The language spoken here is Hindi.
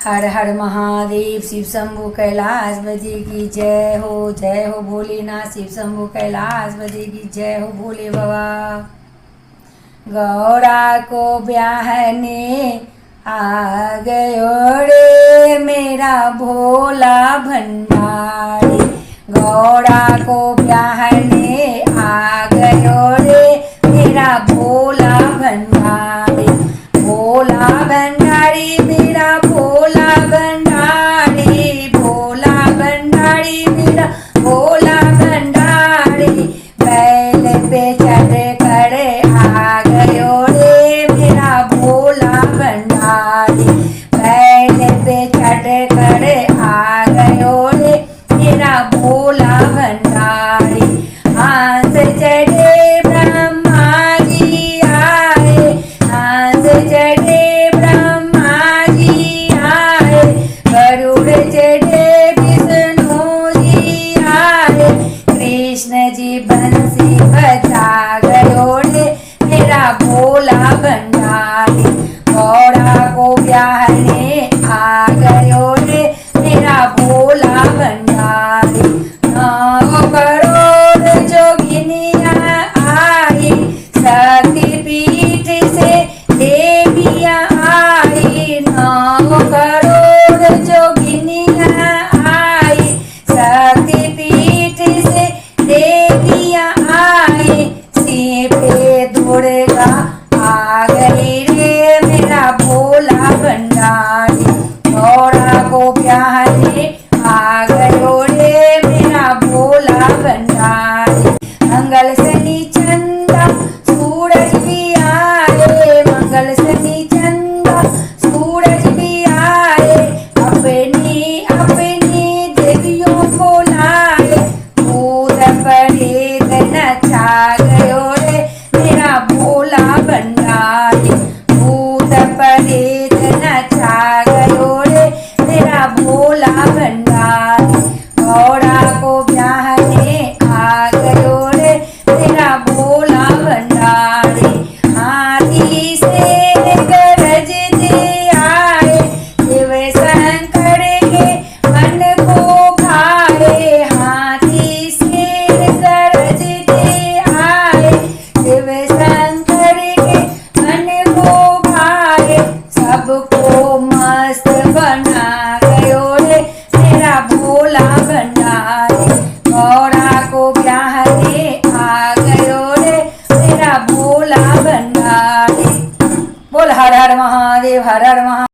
हर हर महादेव। शिव शंभु कैलाशपति की जय हो भोलेनाथ। शिव शंभु कैलाशपति की जय हो भोले बाबा। गौरा को ब्याहने आ गयो रे मेरा भोला भंडारी। गौरा को ब्याहने आ गयो रे मेरा भोला भंडारी। भोला भंडारी मेरा भोला भंडारी। भोला भंडारी मेरा भोला भंडारी। बैल पे चढ़ कर आ गयो रे मेरा भोला भंडारी। बैल पे चढ़ कर आ गयो रे मेरा भोला भंडारी। हाथ चढ़े ब्रह्मा जी आए। हाथ चढ़े ब्रह्मा जी आए। गरुड़ चढ़े विष्णु जी आए। कृष्ण जी बंसी बजा गयो रे मेरा भोला भंडारी। गौरा को ब्याहने आ गयो रे मेरा भोला भंडारी। 9 करोड़ जोगिनिया आई। शक्तिपीठ से देवियाँ आई। 9 करोड़ जोगिनिया आई। शक्तिपीठ से देवियाँ आई। सिंह पे दुर्गा आ गई रे मेरा भोला भंडारी। गौरा को ब्याहने आ गयो रे मेरा भोला भंडारी। मंगल शनि चंदा सूरज भी आए। मंगल शनि चंदा सूरज भी आए। अपनी अपनी देवियों को लाए। भूत प्रेत नचा गयो रे मेरा भोला भंडारी। भूत प्रेत नचा गयो रे मेरा भोला भंडारी। गौरा को ब्याहने आ गयो रे मेरा भोला भंडारी। हाथी से गरजते आए। शिव शंकर के मन को भाए। हाथी से गरजते आए। शिव शंकर के मन को भाए। सबको मस्त बना